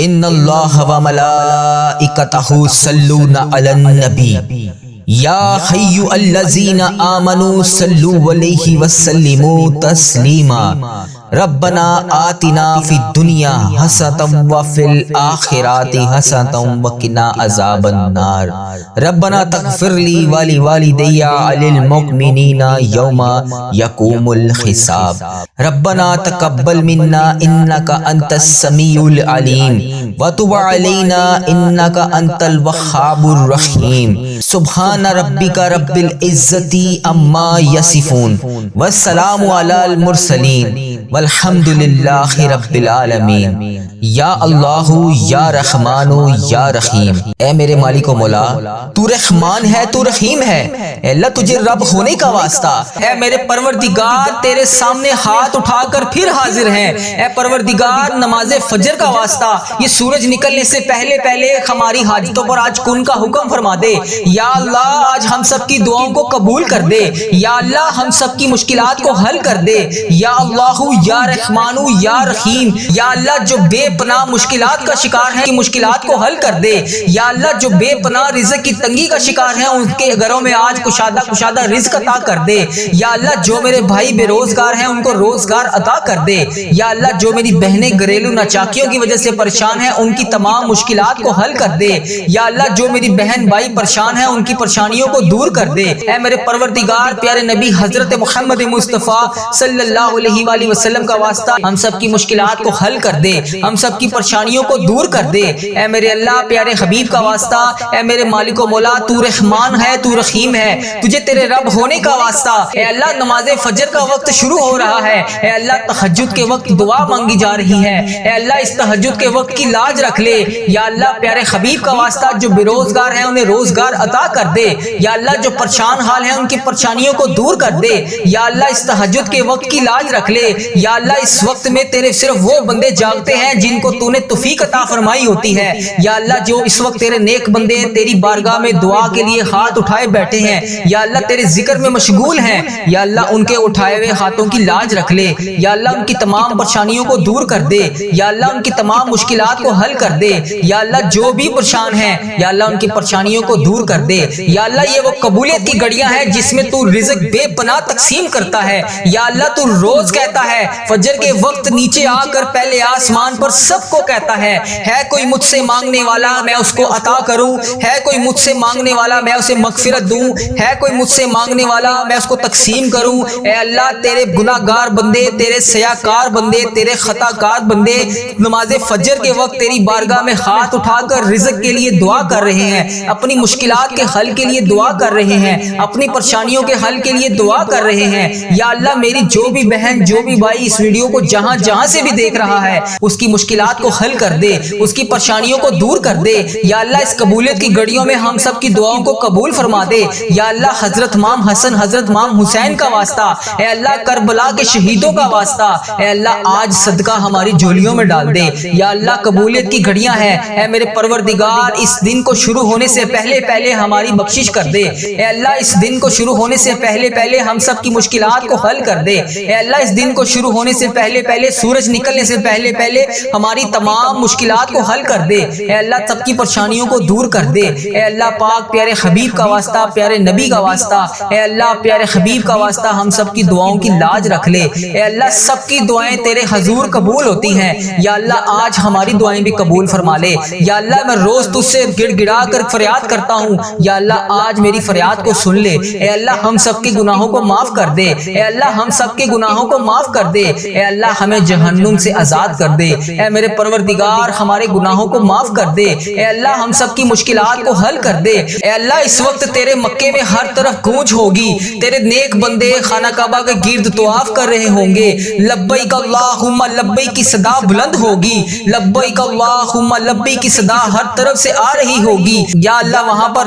ان اللہ و ملائکتہ یصلون علی النبی یا حی الذین آمنوا صلوا علیہ وسلموا تسلیما ربنا آتنا فی الدنیا حسنۃ وفی الآخرۃ حسنۃ وقنا عذاب النار ربنا تغفر لی ولوالدی وللمؤمنین یوم یقوم الحساب ربنا تقبل منا انک انت السمیع العلیم وتب علینا انک انت الوہاب الرحیم سبحان ربک رب العزۃ عما یصفون والسلام علی المرسلین والحمد للہ رب العالمین۔ یا اللہ یا رحمان یا رحیم، اے میرے مالک و مولا تو رحمان ہے تو رحیم ہے، اے اللہ تجھے رب ہونے کا واسطہ، اے میرے پروردگار تیرے سامنے ہاتھ اٹھا کر پھر حاضر ہیں، اے پروردگار نماز فجر کا واسطہ یہ سورج نکلنے سے پہلے پہلے ہماری حاجتوں پر آج کن کا حکم فرما دے، یا اللہ آج ہم سب کی دعاؤں کو قبول کر دے، یا اللہ ہم سب کی مشکلات کو حل کر دے، یا اللہ یا رحمان یا رحیم، یا اللہ جو بے پناہ مشکلات کا شکار ہیں مشکلات کو حل کر دے، یا اللہ جو بے پناہ رزق کی تنگی کا شکار ہیں ان کے گھروں میں آج کشادہ رزق عطا کر دے، یا اللہ جو میرے بھائی بے روزگار ہیں ان کو روزگار عطا کر دے، یا اللہ جو میری بہنیں گھریلو ناچاکیوں کی وجہ سے پریشان ہیں ان کی تمام مشکلات کو حل کر دے، یا اللہ جو میری بہن بھائی پریشان ہیں ان کی پریشانیوں کو دور کر دے، اے میرے پروردگار پیارے نبی حضرت محمد مصطفیٰ صلی اللہ علیہ وآلہ وسلم کا واسطہ ہم سب کی مشکلات کو حل کر دے، ہم سب کی پریشانیوں کو دور کر دے، اے میرے اللہ پیارے حبیب کا واسطہ، اے میرے مالک و مولا تو رحمان ہے تو رحیم ہے، تجھے تیرے رب ہونے کا واسطہ، اے اللہ نماز فجر کا وقت شروع ہو رہا ہے، اے اللہ تہجد کے وقت دعا مانگی جا رہی ہے، اے اللہ اس تہجد کے وقت کی لاج رکھ لے، یا اللہ پیارے حبیب کا واسطہ جو بے روزگار ہیں انہیں روزگار عطا کر دے، یا اللہ جو پریشان حال ہیں ان کی پریشانیوں کو دور کر دے، یا اللہ اس تہجد کے وقت کی لاج رکھ لے، یا اللہ اس وقت میں تیرے صرف وہ بندے جاگتے ہیں جن کو تو نے توفیق عطا فرمائی ہوتی ہے، یا اللہ جو اس وقت تیرے نیک بندے تیری بارگاہ میں دعا کے لیے ہاتھ اٹھائے بیٹھے ہیں، یا اللہ تیرے ذکر میں مشغول ہیں، یا اللہ ان کے اٹھائے ہوئے ہاتھوں کی لاج رکھ لے، یا اللہ ان کی تمام پریشانیوں کو دور کر دے، یا اللہ ان کی تمام مشکلات کو حل کر دے، یا اللہ جو بھی پریشان ہیں یا اللہ ان کی پریشانیوں کو دور کر دے، یا اللہ یہ وہ قبولیت کی گھڑیاں ہیں جس میں تو رزق بے پناہ تقسیم کرتا ہے، یا اللہ تو روز کہتا ہے فجر کے وقت نیچے آ کر پہلے آسمان پر سب کو کہتا ہے کوئی مجھ سے مانگنے والا میں اس کو عطا کروں، ہے کوئی مجھ سے مانگنے والا میں اسے مغفرت دوں، ہے کوئی مجھ سے مانگنے والا میں اس کو تقسیم کروں، اے اللہ تیرے گناہ گار بندے تیرے سیاکار بندے تیرے خطا کار بندے نماز فجر کے وقت تیری بارگاہ میں ہاتھ اٹھا کر رزق کے لیے دعا کر رہے ہیں، اپنی مشکلات کے حل کے لیے دعا کر رہے ہیں، اپنی پریشانیوں کے حل کے لیے دعا کر رہے ہیں، یا اللہ میری جو بھی بہن جو بھی بھائی اس ویڈیو کو جہاں جہاں سے بھی دیکھ رہا ہے اس کی مشکلات کو حل کر دے، اس کی پریشانیوں کو دور کر دے، یا اللہ اس قبولیت کی گھڑیوں میں ہم سب کی دعاؤں کو قبول فرما دے، یا اللہ حضرت امام حسن حضرت امام حسین کا واسطہ، اے اللہ کربلا کے شہیدوں کا واسطہ، اے اللہ آج صدقہ ہماری جھولیوں میں ڈال دے، یا اللہ قبولیت کی گھڑیاں ہیں، اے میرے پروردگار اس دن کو شروع ہونے سے پہلے پہلے ہماری بخشش کر دے، اے اللہ اس دن کو شروع ہونے سے پہلے پہلے ہم سب کی مشکلات کو حل کر دے، اے اللہ اس دن کو شروع ہونے سے پہلے پہلے سورج نکلنے سے پہلے پہلے ہماری تمام مشکلات کو حل کر دے، اے اللہ سب کی پریشانیوں کو دور کر دے، اے اللہ پاک پیارے حبیب کا واسطہ پیارے نبی کا واسطہ، اے اللہ پیارے حبیب کا واسطہ ہم سب کی دعاؤں کی لاج رکھ لے، اے اللہ سب کی دعائیں تیرے حضور قبول ہوتی ہیں، یا اللہ آج ہماری دعائیں بھی قبول فرما لے، یا اللہ میں روز تجھ سے گڑ گڑا کر فریاد کرتا ہوں، یا اللہ آج میری فریاد کو سن لے، اے اللہ ہم سب کے گناہوں کو معاف کر دے، اے اللہ ہم سب کے گناہوں کو معاف کر دے، اے اللہ ہمیں جہنم سے آزاد کر دے، اے میرے پروردگار ہمارے گناہوں کو معاف کر دے، اے اللہ ہم سب کی مشکلات کو حل کر دے، اے اللہ اس وقت تیرے مکے میں ہر طرف گونج ہوگی، تیرے نیک بندے خانہ کعبہ کے گرد طواف کر رہے ہوں گے، لبیک اللہم لبیک کی صدا بلند ہوگی، لبیک اللہم لبیک کی صدا ہر طرف سے آ رہی ہوگی، یا اللہ وہاں پر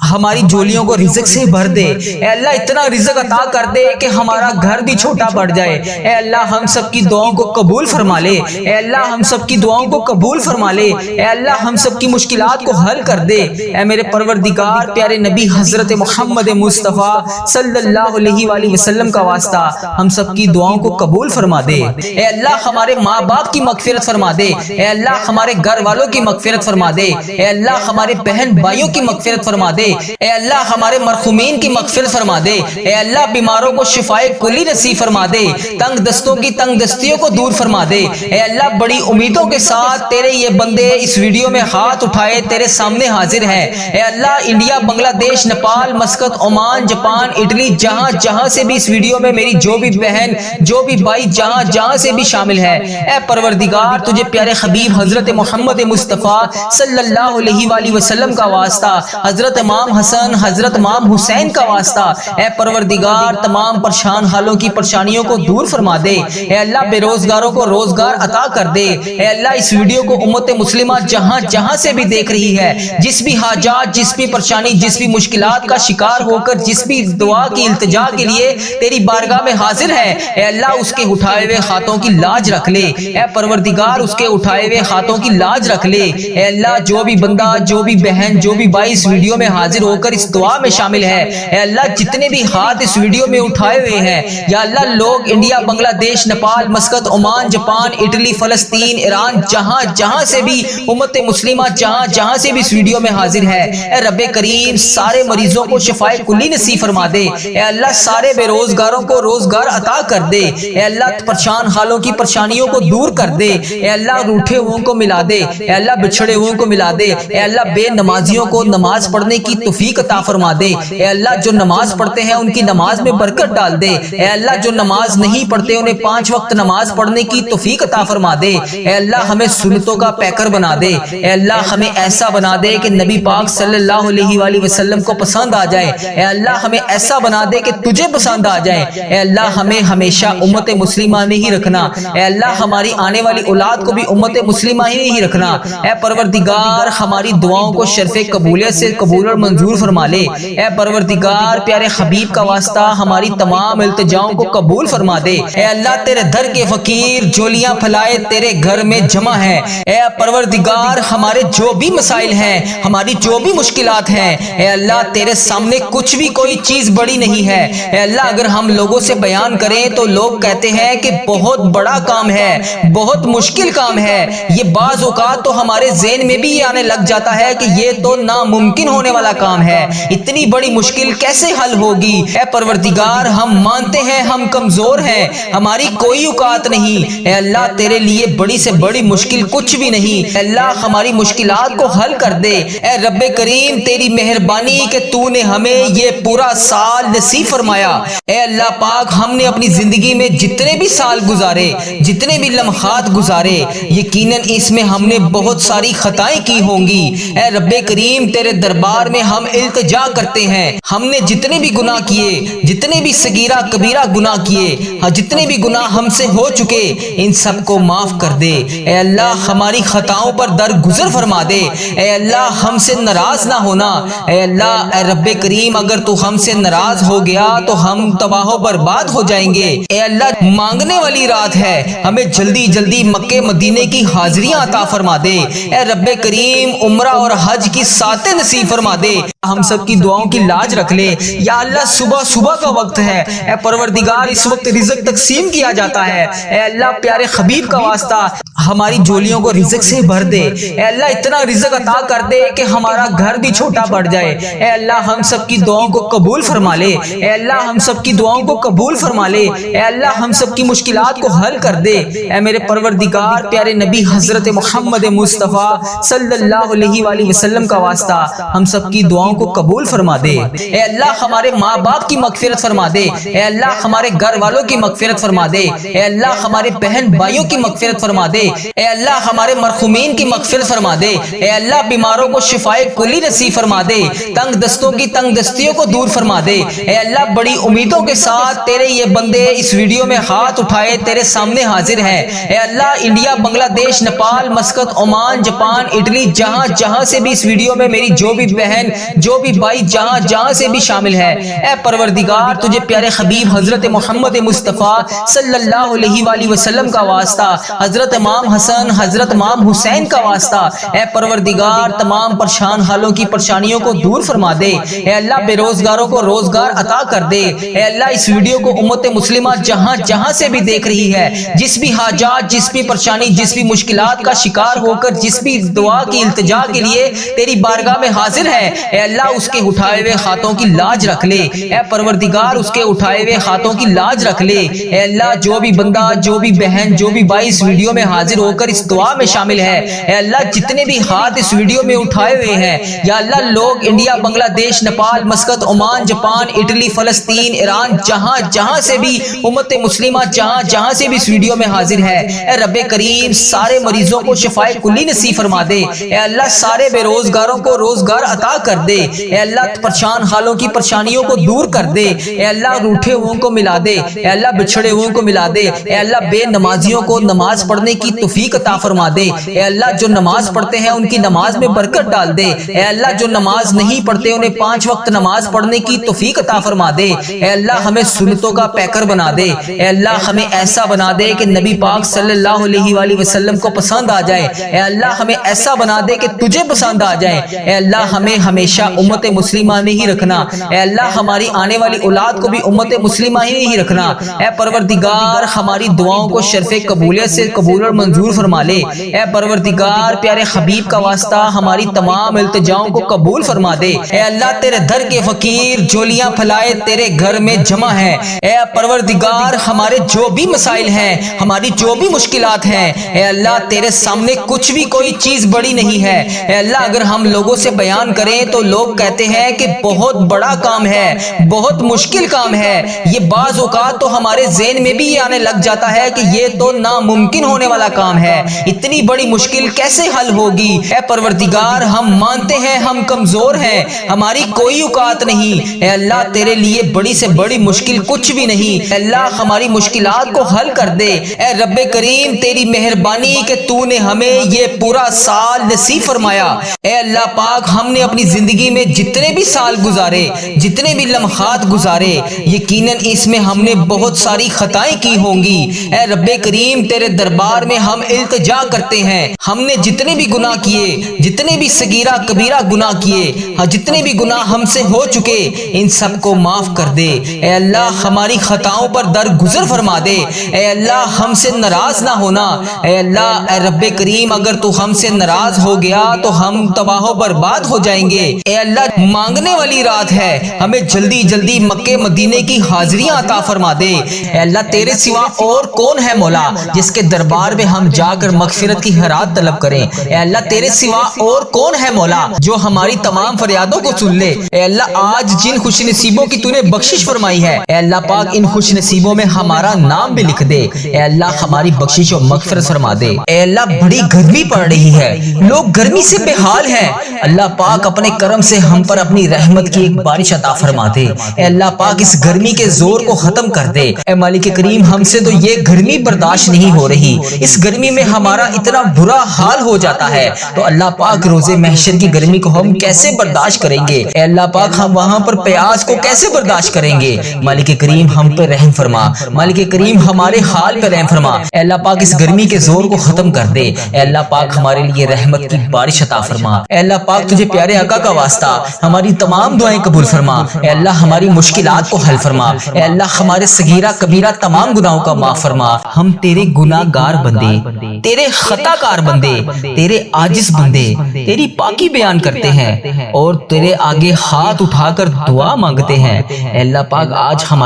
ہماری جولیوں کو رزق سے بھر دے، اے اللہ اتنا رزق عطا کر دے کہ ہمارا گھر بھی چھوٹا پڑ جائے، اے اللہ ہم سب کی دعاؤں کو قبول فرما لے، اے اللہ ہم سب کی دعاؤں کو قبول فرما لے، اے اللہ ہم سب کی مشکلات کو حل کر دے، اے میرے پروردگار پیارے نبی حضرت محمد مصطفیٰ صلی اللہ علیہ وآلہ وسلم کا واسطہ ہم سب کی دعاؤں کو قبول فرما دے، اے اللہ ہمارے ماں باپ کی مغفرت فرما دے، اے اللہ ہمارے گھر والوں کی مغفرت فرما دے، اے اللہ ہمارے بہن بھائیوں کی مغفرت فرما دے، اے اللہ ہمارے مرحومین کی مغفرت فرما دے، اے اللہ بیماروں کو شفائے کلی نصیب فرما دے، تنگ دستوں کی تنگ دستیوں کو دور فرما دے، اے اللہ بڑی امیدوں کے ساتھ تیرے یہ بندے اس ویڈیو میں ہاتھ اٹھائے تیرے سامنے حاضر ہیں، اے اللہ انڈیا، بنگلہ دیش، Nepal, Muscat, Oman, Japan, Italy, جہاں جہاں سے بھی اس ویڈیو میں میری جو بھی بہن جو بھی بھائی جہاں جہاں سے بھی شامل ہے، اے پروردگار تجھے پیارے حبیب حضرت محمد مصطفیٰ صلی اللہ علیہ وآلہ وسلم کا واسطہ، حضرت امام حسن، حضرت امام حسین کا واسطہ، اے پروردگار تمام پریشان حالوں کی پریشانیوں کو دور فرما دے، اے اللہ بے روزگاروں کو روزگار عطا کر دے، اے اللہ اس ویڈیو کو امت مسلمہ جہاں جہاں سے بھی دیکھ رہی ہے، جس بھی حاجات، جس بھی پریشانی، جس بھی مشکلات کا شکار ہو کر جس بھی دعا کی التجا کے لیے تیری بارگاہ میں حاضر ہے، اے اللہ اس کے اٹھائے ہوئے ہاتھوں کی لاج رکھ لے، اے پروردگار اس کے اٹھائے ہوئے ہاتھوں کی لاج رکھ لے، اے اللہ جو بھی بندہ، جو بھی بہن، جو بھی بھائی اس ویڈیو میں حاضر ہو کر اس دعا میں شامل ہے، اے اللہ جتنے بھی ہاتھ اس ویڈیو میں اٹھائے ہوئے ہیں، یا اللہ لوگ انڈیا، بنگلہ دیش، Nepal, Muscat, Oman, Japan, Italy, فلسطین، ایران، جہاں جہاں سے بھی امت مسلمہ جہاں جہاں سے بھی اس ویڈیو میں حاضر ہے، اے رب کریم سارے مریضوں کو شفائے کلی نصیب فرما دے، اے اللہ سارے بے روزگاروں کو روزگار عطا کر دے، اے اللہ پریشان حالوں کی پریشانیوں کو دور کر دے، اے اللہ روٹھے ہوئوں کو ملا دے، اے اللہ بچھڑے ہوئوں کو ملا دے، اے اللہ بے نمازیوں کو نماز پڑھنے کی توفیق عطا فرما دے، اے اللہ جو نماز پڑھتے ہیں ان کی نماز میں برکت ڈال دے، اے اللہ جو نماز نہیں پڑھتے انہیں 5 وقت نماز پڑھنے کی توفیق عطا فرما دے، اے اللہ ہمیں سنتوں کا پیکر بنا دے، اے اللہ ہمیں ایسا بنا دے کہ نبی پاک صلی اللہ علیہ وآلہ وسلم کو پسند آ جائے، اے اللہ ہمیں ایسا بنا دے کہ تجھے پسند آ جائے، اے اللہ ہمیں ہمیشہ امت مسلمہ میں ہی رکھنا، اے اللہ ہماری آنے والی اولاد کو بھی امت مسلمہ ہی رکھنا، اے پروردگار ہماری دعاؤں کو شرف قبولیت سے قبول اور منظور فرما لے، اے پروردگار پیارے حبیب کا واسطہ ہماری تمام التجاؤں کو قبول فرما دے، اے اللہ تیرے در کے فقیر جولیاں پھلائے تیرے گھر میں جمع ہیں، اے پروردگار ہمارے جو بھی مسائل ہیں، ہماری جو بھی مشکلات ہیں، اے اللہ تیرے سامنے کچھ بھی کوئی چیز بڑی نہیں ہے، اے اللہ اگر ہم لوگوں سے بیان کریں تو لوگ کہتے ہیں کہ بہت بڑا کام ہے، بہت مشکل کام ہے، یہ بعض اوقات تو ہمارے ذہن میں بھی یہ آنے لگ جاتا ہے کہ یہ تو ناممکن ہونے والا کام ہے، اتنی بڑی مشکل کیسے حل ہوگی، اے پروردگار ہم مانتے ہیں ہم کمزور ہیں، ہماری کوئی اوقات نہیں، اے اللہ تیرے لیے بڑی سے بڑی مشکل کچھ بھی نہیں، اے اللہ ہماری مشکلات کو حل کر دے، اے رب کریم تیری مہربانی کہ تو نے ہمیں یہ پورا سال نصیب فرمایا، اے اللہ پاک ہم نے اپنی زندگی میں جتنے بھی سال گزارے، جتنے بھی لمحات گزارے، یقیناً اس میں ہم نے بہت ساری خطائیں کی ہوں گی، اے رب کریم تیرے دربار میں ہم التجا کرتے ہیں، ہم نے جتنے بھی گناہ کیے، جتنے بھی صغیرہ کبیرہ گناہ کیے، جتنے بھی گناہ ہم سے ہو چکے ان سب کو معاف کر دے، اے اللہ ہماری خطاؤں پر درگزر فرما دے، اے اللہ ہم سے ناراض نہ ہونا، اے اللہ اے رب کریم اگر تو ہم سے ناراض ہو گیا تو ہم تباہ و برباد ہو جائیں گے، اے اللہ مانگنے والی رات ہے، ہمیں جلدی جلدی مکے مدینے کی حاضریاں عطا فرما دے، اے رب کریم عمرہ اور حج کی ساتیں نصیب فرما دے، ہم سب کی دعاؤں کی لاج رکھ لے، یا اللہ صبح صبح کا وقت ہے، اے پروردگار اس وقت رزق تقسیم کیا جاتا ہے، اے اللہ پیارے حبیب کا واسطہ ہماری جولیوں کو رزق سے بھر دے، اے اللہ اتنا رزق عطا کر دے کہ ہمارا گھر بھی چھوٹا پڑ جائے، اے اللہ ہم سب کی دعاؤں کو قبول فرما لے، اے اللہ ہم سب کی دعاؤں کو قبول فرما لے، اے اللہ ہم سب کی مشکلات کو حل کر دے، اے میرے پروردگار پیارے نبی حضرت محمد مصطفیٰ صلی اللہ علیہ وآلہ وسلم کا واسطہ ہم سب کی دعاؤں کو قبول فرما دے، اے اللہ ہمارے ماں باپ کی مغفرت فرما دے، اے اللہ ہمارے گھر والوں کی مغفرت فرما دے، اے اللہ ہمارے بہن بھائیوں کی مغفرت فرما دے، اے اللہ ہمارے مرحومین کی مغفرت فرما دے، اے اللہ بیماروں کو شفائے کلی نصیب فرما دے، تنگ دستوں کی تنگ دستیوں کو دور فرما دے۔ اے اللہ بڑی امیدوں کے ساتھ تیرے یہ بندے اس ویڈیو میں ہاتھ اٹھائے تیرے سامنے حاضر ہیں۔ اے اللہ انڈیا، بنگلہ دیش، Nepal, Muscat, Oman, Japan, Italy, جہاں جہاں سے بھی اس ویڈیو میں میری جو بھی بہن جو بھی بھائی جہاں جہاں سے بھی شامل ہے، اے پروردگار تجھے پیارے حبیب حضرت محمد مصطفیٰ صلی اللہ علیہ وآلہ وسلم کا واسطہ، حضرت امام حسن، حضرت امام حسین کا واسطہ، اے پروردگار تمام پریشان حالوں کی پریشانیوں کو دور فرما دے۔ اے اللہ بے روزگاروں کو روزگار عطا کر دے۔ اے اللہ اس ویڈیو کو امت مسلمہ جہاں جہاں سے بھی دیکھ رہی ہے، جس بھی حاجات، جس بھی پریشانی، جس بھی مشکلات کا شکار ہو کر جس بھی دعا کی التجا کے لیے تیری بارگاہ میں حاضر ہے، اے اللہ اس کے اٹھائے ہوئے ہاتھوں کی لاج رکھ لے۔ اے پروردگار اس کے اٹھائے ہوئے ہاتھوں کی لاج رکھ لے۔ اے اللہ جو بھی بندہ، جو بھی بہن، جو بھی بھائی اس ویڈیو میں حاضر ہو کر اس دعا میں شامل ہے، اے اللہ جتنے بھی ہاتھ اس ویڈیو میں اٹھائے ہوئے ہیں، یا اللہ لوگ انڈیا، بنگلہ دیش، Nepal, Muscat, Oman, Japan, Italy, فلسطین، ایران، جہاں جہاں سے بھی امت مسلمہ جہاں جہاں سے بھی اس ویڈیو میں حاضر ہے، اے رب کریم سارے مریضوں کو شفائے کلی نصیب فرما دے۔ اے اللہ سارے بے روزگاروں کو روزگار عطا کر دے۔ اے اللہ پریشان حالوں کی پریشانیوں کو دور کر دے۔ اے اللہ روٹھے ہوئوں کو ملا دے، اے اللہ بچھڑے ہوئوں کو ملا دے۔ اے اللہ بے نمازیوں کو نماز پڑھنے کی توفیق عطا فرما دے۔ اے اللہ جو نماز پڑھتے ہیں ان کی نماز میں برکت ڈال دے۔ اے اللہ جو نماز نہیں پڑھتے انہیں 5 وقت نماز پڑھنے کی توفیق عطا فرما دے۔ اے اللہ ہمیں سنتوں کا پیکر بنا دے۔ اے اللہ ہمیں ایسا بنا دے کہ نبی پاک صلی اللہ علیہ وآلہ وسلم کو پسند آ جائے۔ اے اللہ ہمیں ایسا بنا دے کہ تجھے پسند آ جائے۔ اے اللہ ہمیں ہمیشہ امت مسلمہ میں ہی رکھنا۔ اے اللہ ہماری آنے والی اولاد کو بھی امت مسلمہ ہی نہیں رکھنا۔ اے پروردگار ہماری دعاؤں کو شرف قبولیت سے قبول اور منظور فرما لے۔ اے پروردگار پیارے حبیب کا واسطہ ہماری تمام التجاؤں کو قبول فرما دے۔ اے اللہ تیرے در کے فقیر جولیاں پھلائے تیرے گھر میں جمع ہے۔ اے پروردگار ہمارے جو بھی مسائل ہیں، ہماری جو بھی مشکلات ہیں، اے اللہ تیرے سامنے کچھ بھی کوئی چیز بڑی نہیں ہے۔ اے اللہ اگر ہم لوگوں سے بیان کریں تو لوگ کہتے ہیں کہ بہت بڑا کام ہے، بہت مشکل کام ہے۔ یہ بعض اوقات تو ہمارے ذہن میں بھی یہ آنے لگ جاتا ہے کہ یہ تو ناممکن ہونے والا کام ہے، اتنی بڑی مشکل کیسے حل ہوگی؟ اے پروردگار ہم مانتے ہیں ہم کمزور ہیں، ہماری کوئی اوقات نہیں۔ اے اللہ تیرے لیے بڑی سے بڑی مشکل کچھ بھی نہیں۔ اے اللہ ہماری مشکلات کو حل کر دے۔ اے رب کریم تیری مہربانی کہ تو نے ہمیں یہ پورا سال نصیب فرمایا۔ اے اللہ پاک ہم نے اپنی زندگی میں جتنے بھی سال گزارے، جتنے بھی لمحات گزارے، یقیناً اس میں ہم نے بہت ساری خطائیں کی ہوں گی۔ اے رب کریم تیرے دربار میں ہم التجا کرتے ہیں، ہم نے جتنے بھی گناہ کیے، جتنے بھی صغیرہ کبیرہ گناہ کیے، جتنے بھی گناہ ہم سے ہو چکے، ان سب کو معاف کر دے۔ اے اللہ ہماری خطاؤں پر درگزر فرما دے۔ اے اللہ ہم سے ناراض نہ ہونا۔ اے اللہ اے رب کریم اگر تو ہم سے ناراض ہو گیا تو ہم تباہ و برباد ہو جائیں گے۔ اے اللہ مانگنے والی رات ہے، ہمیں جلدی جلدی مکے مدینے کی حاضریاں عطا فرما دے۔ اے اللہ تیرے سوا اور کون ہے مولا جس کے دربار میں ہم جا کر مغفرت کی خیرات طلب کریں؟ اے اللہ تیرے سوا اور کون ہے مولا جو ہماری تمام فریادوں کو سن لے؟ اے اللہ آج جن خوش نصیبوں کی تو نے بخشش فرمائی ہے، اے اللہ پاک ان خوش نصیبوں میں ہمارا نام بھی لکھ دے۔ اے اللہ ہماری بخشش اور مغفرت فرما دے۔ اے اللہ بڑی گرمی پڑ رہی ہے، لوگ گرمی سے بے حال ہیں، اللہ پاک اپنے کرم سے ہم پر اپنی رحمت کی ایک بارش عطا فرما دے۔ اے اللہ پاک اس گرمی کے زور کو ختم کر دے۔ اے مالک کریم ہم سے تو یہ گرمی برداشت نہیں ہو رہی، اس گرمی میں ہمارا اتنا برا حال ہو جاتا ہے، تو اللہ پاک روز محشر کی گرمی کو ہم کیسے برداشت کریں گے؟ اے اللہ پاک ہم وہاں پر پیاس کو کیسے برداشت کریں گے؟ مالک کریم ہم پر رحم فرما، مالک کریم ہمارے حال پر رحم فرما۔ اے اللہ پاک اس گرمی کے زور کو ختم کر دے۔ اے اللہ پاک ہمارے لیے رحمت کی بارش عطا فرما۔ اے اللہ پاک تجھے پیارے آقا کا واسطہ ہماری تمام دعائیں قبول فرما۔ اے اللہ ہماری مشکلات کو حل فرما۔ اے اللہ ہمارے صغیرہ کبیرہ تمام گناہوں کا معاف فرما۔ ہم تیرے گناہ گار بندے، تیرے خطا کار بندے، تیرے عاجز بندے تیری پاکی بیان کرتے ہیں اور تیرے آگے ہاتھ اٹھا کر دعا مانگتے ہیں۔ اے اللہ پاک آج ہمارے